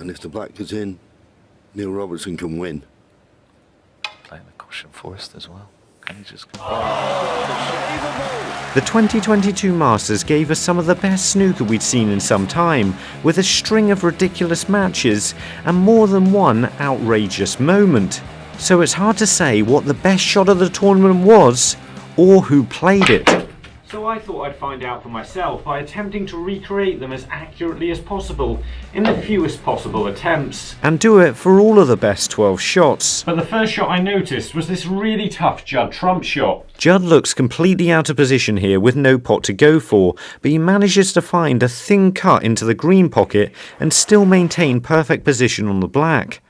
And if the black is in, Neil Robertson can win. Playing the cushion forced as well. Can he just... The 2022 Masters gave us some of the best snooker we'd seen in some time, with a string of ridiculous matches and more than one outrageous moment. So it's hard to say what the best shot of the tournament was, or who played it. So I thought I'd find out for myself by attempting to recreate them as accurately as possible, in the fewest possible attempts. And do it for all of the best 12 shots. But the first shot I noticed was this really tough Judd trump shot. Judd looks completely out of position here with no pot to go for, but he manages to find a thin cut into the green pocket and still maintain perfect position on the black.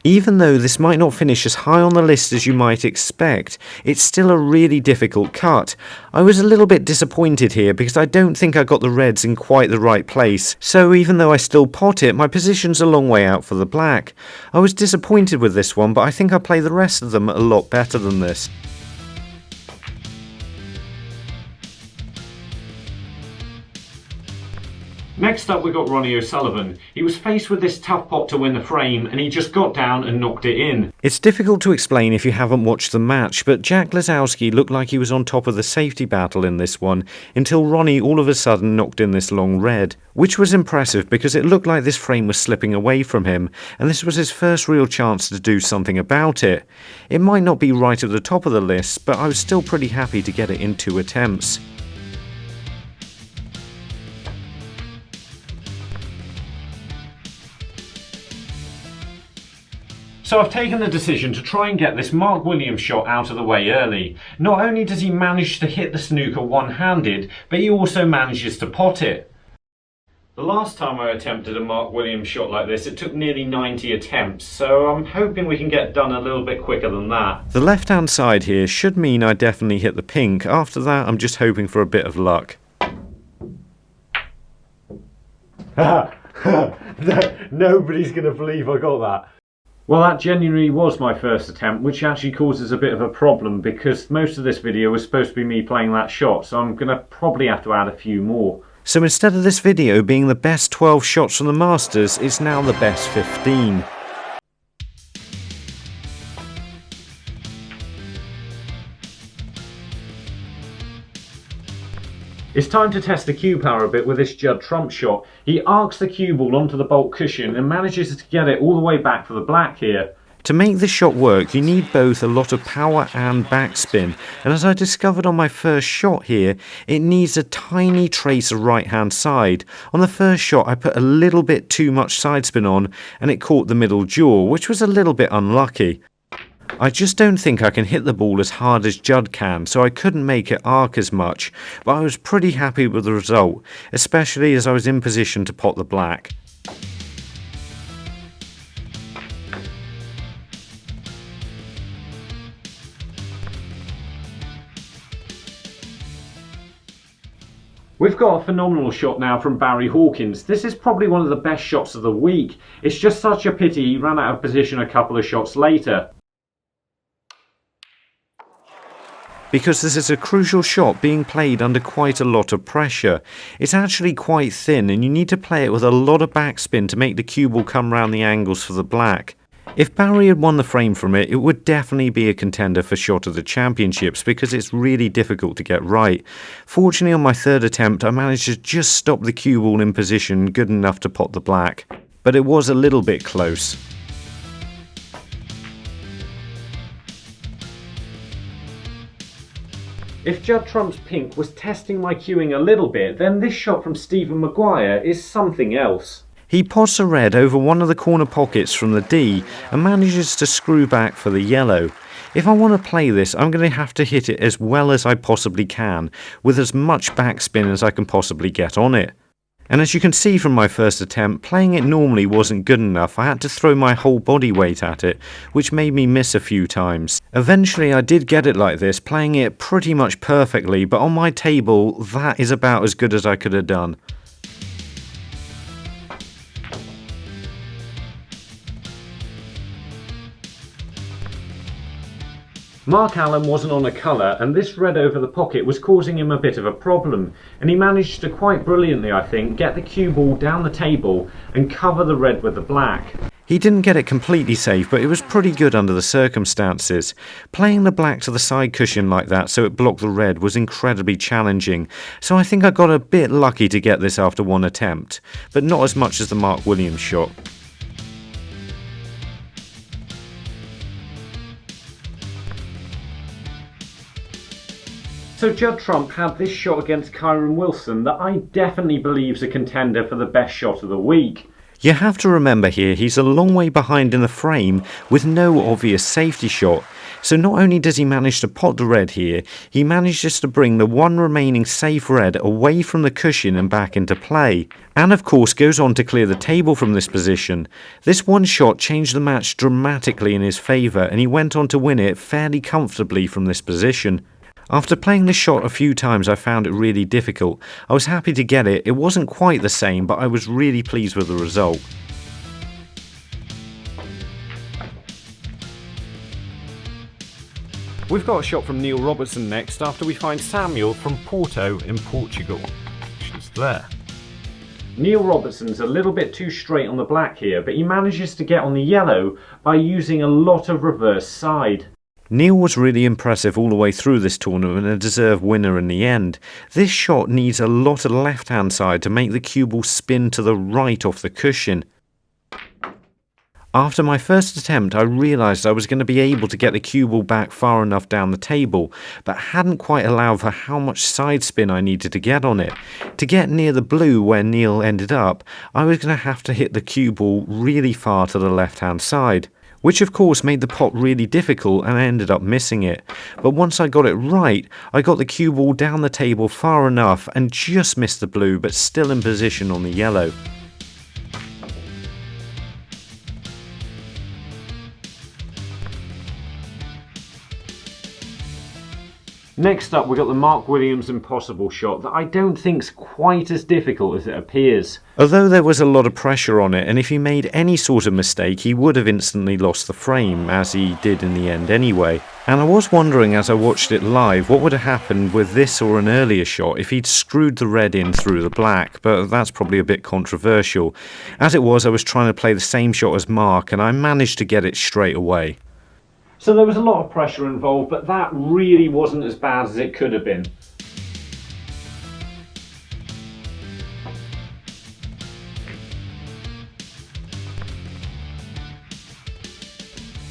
Even though this might not finish as high on the list as you might expect, it's still a really difficult cut. I was a little bit disappointed here because I don't think I got the reds in quite the right place, so even though I still pot it, my position's a long way out for the black. I was disappointed with this one, but I think I play the rest of them a lot better than this. Next up we got Ronnie O'Sullivan. He was faced with this tough pot to win the frame and he just got down and knocked it in. It's difficult to explain if you haven't watched the match, but Jack Lazowski looked like he was on top of the safety battle in this one until Ronnie all of a sudden knocked in this long red, which was impressive because it looked like this frame was slipping away from him and this was his first real chance to do something about it. It might not be right at the top of the list, but I was still pretty happy to get it in 2 attempts. So I've taken the decision to try and get this Mark Williams shot out of the way early. Not only does he manage to hit the snooker one-handed, but he also manages to pot it. The last time I attempted a Mark Williams shot like this, it took nearly 90 attempts, so I'm hoping we can get done a little bit quicker than that. The left-hand side here should mean I definitely hit the pink. After that, I'm just hoping for a bit of luck. Nobody's going to believe I got that. Well, that genuinely was my first attempt, which actually causes a bit of a problem because most of this video was supposed to be me playing that shot, so I'm going to probably have to add a few more. So instead of this video being the best 12 shots from the Masters, it's now the best 15. It's time to test the cue power a bit with this Judd trump shot. He arcs the cue ball onto the baulk cushion and manages to get it all the way back for the black here. To make this shot work, you need both a lot of power and backspin, and as I discovered on my first shot here, it needs a tiny trace of right-hand side. On the first shot, I put a little bit too much side spin on, and it caught the middle jaw, which was a little bit unlucky. I just don't think I can hit the ball as hard as Judd can, so I couldn't make it arc as much, but I was pretty happy with the result, especially as I was in position to pot the black. We've got a phenomenal shot now from Barry Hawkins. This is probably one of the best shots of the week. It's just such a pity he ran out of position a couple of shots later. Because this is a crucial shot being played under quite a lot of pressure. It's actually quite thin and you need to play it with a lot of backspin to make the cue ball come round the angles for the black. If Barry had won the frame from it, it would definitely be a contender for shot of the championships because it's really difficult to get right. Fortunately on my third attempt I managed to just stop the cue ball in position good enough to pot the black. But it was a little bit close. If Judd trumps pink was testing my cueing a little bit, then this shot from Maguire is something else. He pots a red over one of the corner pockets from the D and manages to screw back for the yellow. If I want to play this, I'm going to have to hit it as well as I possibly can, with as much backspin as I can possibly get on it. And as you can see from my first attempt, playing it normally wasn't good enough. I had to throw my whole body weight at it, which made me miss a few times. Eventually I did get it like this, playing it pretty much perfectly, but on my table that is about as good as I could have done. Mark Allen wasn't on a colour, and this red over the pocket was causing him a bit of a problem, and he managed to quite brilliantly, I think, get the cue ball down the table and cover the red with the black. He didn't get it completely safe, but it was pretty good under the circumstances. Playing the black to the side cushion like that so it blocked the red was incredibly challenging, so I think I got a bit lucky to get this after one attempt, but not as much as the Mark Williams shot. So Judd Trump had this shot against Kyron Wilson that I definitely believe's a contender for the best shot of the week. You have to remember here he's a long way behind in the frame with no obvious safety shot. So not only does he manage to pot the red here, he manages to bring the one remaining safe red away from the cushion and back into play. And of course goes on to clear the table from this position. This one shot changed the match dramatically in his favour, and he went on to win it fairly comfortably from this position. After playing this shot a few times, I found it really difficult. I was happy to get it. It wasn't quite the same, but I was really pleased with the result. We've got a shot from Neil Robertson next after we find Samuel from Porto in Portugal. She's there. Neil Robertson's a little bit too straight on the black here, but he manages to get on the yellow by using a lot of reverse side. Neil was really impressive all the way through this tournament and a deserved winner in the end. This shot needs a lot of left hand side to make the cue ball spin to the right off the cushion. After my first attempt I realised I was going to be able to get the cue ball back far enough down the table, but hadn't quite allowed for how much side spin I needed to get on it. To get near the blue where Neil ended up, I was going to have to hit the cue ball really far to the left hand side, which of course made the pot really difficult and I ended up missing it. But once I got it right, I got the cue ball down the table far enough and just missed the blue, but still in position on the yellow. Next up we got the Mark Williams impossible shot that I don't think's quite as difficult as it appears. Although there was a lot of pressure on it, and if he made any sort of mistake he would have instantly lost the frame, as he did in the end anyway. And I was wondering as I watched it live what would have happened with this or an earlier shot if he'd screwed the red in through the black, but that's probably a bit controversial. As it was, I was trying to play the same shot as Mark and I managed to get it straight away. So there was a lot of pressure involved, but that really wasn't as bad as it could have been.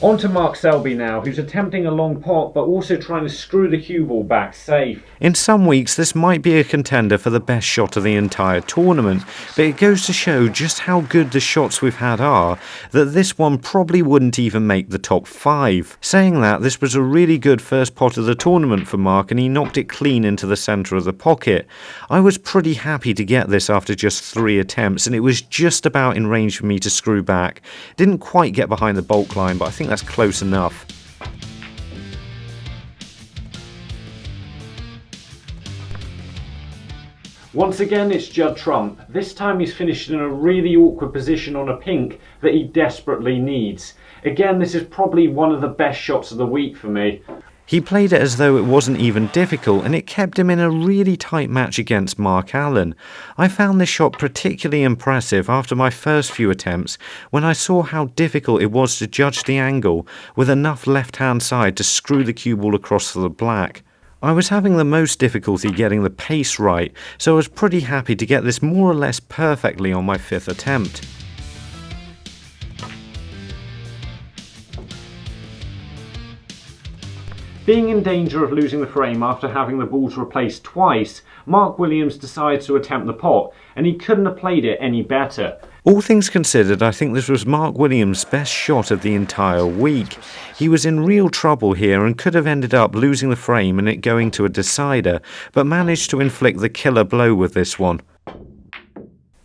On to Mark Selby now, who's attempting a long pot but also trying to screw the cue ball back safe. In some weeks this might be a contender for the best shot of the entire tournament, but it goes to show just how good the shots we've had are that this one probably wouldn't even make the top 5. Saying that, this was a really good first pot of the tournament for Mark and he knocked it clean into the centre of the pocket. I was pretty happy to get this after just 3 attempts and it was just about in range for me to screw back. Didn't quite get behind the bulk line, but I think that's close enough. Once again it's Judd Trump. This time he's finished in a really awkward position on a pink that he desperately needs. Again, this is probably one of the best shots of the week for me. He played it as though it wasn't even difficult and it kept him in a really tight match against Mark Allen. I found this shot particularly impressive after my first few attempts when I saw how difficult it was to judge the angle with enough left hand side to screw the cue ball across to the black. I was having the most difficulty getting the pace right, so I was pretty happy to get this more or less perfectly on my 5th attempt. Being in danger of losing the frame after having the balls replaced twice, Mark Williams decided to attempt the pot, and he couldn't have played it any better. All things considered, I think this was Mark Williams' best shot of the entire week. He was in real trouble here and could have ended up losing the frame and it going to a decider, but managed to inflict the killer blow with this one.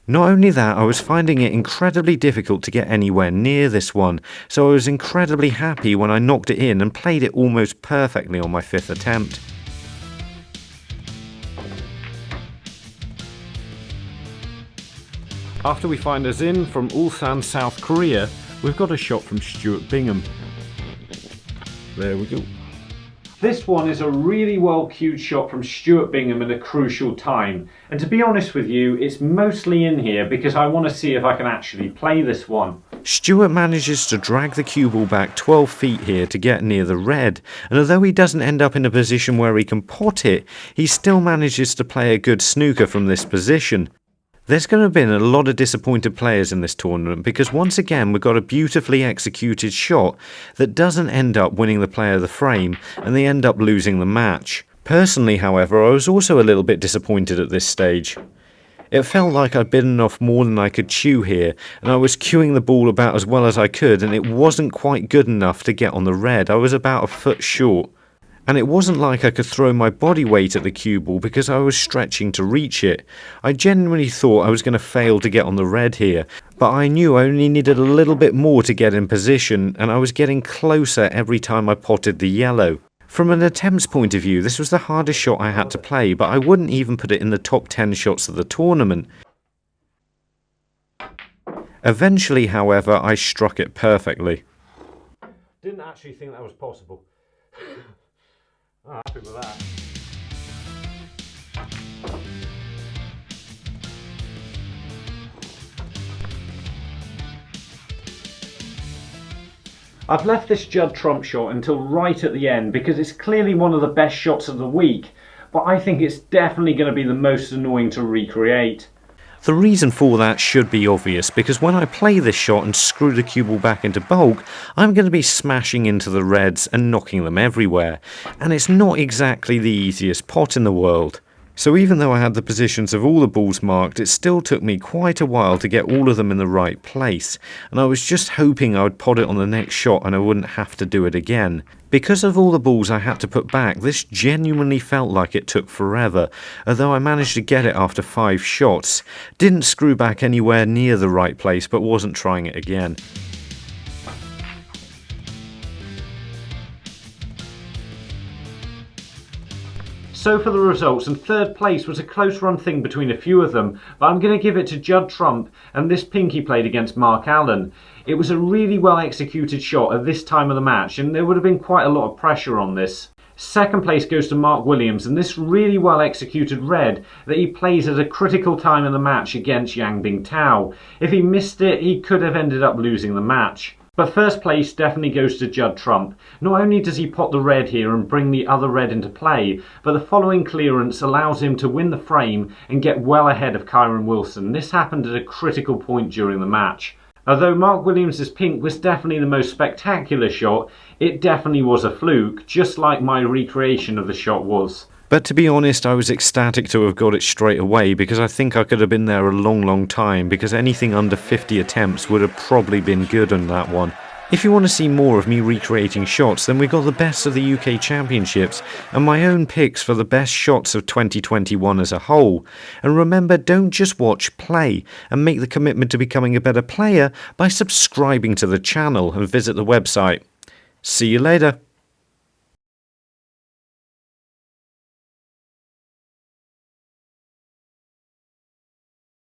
Not only that, I was finding it incredibly difficult to get anywhere near this one, so I was incredibly happy when I knocked it in and played it almost perfectly on my 5th attempt. After we find us in from Ulsan, South Korea, we've got a shot from Stuart Bingham. There we go. This one is a really well cued shot from Stuart Bingham at a crucial time. And to be honest with you, it's mostly in here because I want to see if I can actually play this one. Stuart manages to drag the cue ball back 12 feet here to get near the red, and although he doesn't end up in a position where he can pot it, he still manages to play a good snooker from this position. There's going to have been a lot of disappointed players in this tournament because once again we've got a beautifully executed shot that doesn't end up winning the player the frame and they end up losing the match. Personally, however, I was also a little bit disappointed at this stage. It felt like I'd bitten off more than I could chew here, and I was cueing the ball about as well as I could, and it wasn't quite good enough to get on the red. I was about a foot short. And it wasn't like I could throw my body weight at the cue ball because I was stretching to reach it. I genuinely thought I was going to fail to get on the red here, but I knew I only needed a little bit more to get in position, and I was getting closer every time I potted the yellow. From an attempts point of view, this was the hardest shot I had to play, but I wouldn't even put it in the top 10 shots of the tournament. Eventually, however, I struck it perfectly. Didn't actually think that was possible. I'm happy with that. I've left this Judd trump shot until right at the end because it's clearly one of the best shots of the week, but I think it's definitely going to be the most annoying to recreate. The reason for that should be obvious, because when I play this shot and screw the cue ball back into bulk, I'm going to be smashing into the reds and knocking them everywhere, and it's not exactly the easiest pot in the world. So even though I had the positions of all the balls marked, it still took me quite a while to get all of them in the right place, and I was just hoping I would pot it on the next shot and I wouldn't have to do it again. Because of all the balls I had to put back, this genuinely felt like it took forever, although I managed to get it after 5 shots. Didn't screw back anywhere near the right place, but wasn't trying it again. So for the results, and third place was a close run thing between a few of them, but I'm going to give it to Judd Trump and this pink he played against Mark Allen. It was a really well executed shot at this time of the match, and there would have been quite a lot of pressure on this. Second place goes to Mark Williams and this really well executed red that he plays at a critical time in the match against Yang Bingtao. If he missed it, he could have ended up losing the match. But first place definitely goes to Judd Trump. Not only does he pot the red here and bring the other red into play, but the following clearance allows him to win the frame and get well ahead of Kyron Wilson. This happened at a critical point during the match. Although Mark Williams' pink was definitely the most spectacular shot, it definitely was a fluke, just like my recreation of the shot was. But to be honest, I was ecstatic to have got it straight away because I think I could have been there a long time, because anything under 50 attempts would have probably been good on that one. If you want to see more of me recreating shots, then we've got the best of the UK Championships and my own picks for the best shots of 2021 as a whole. And remember, don't just watch, play, and make the commitment to becoming a better player by subscribing to the channel and visit the website. See you later.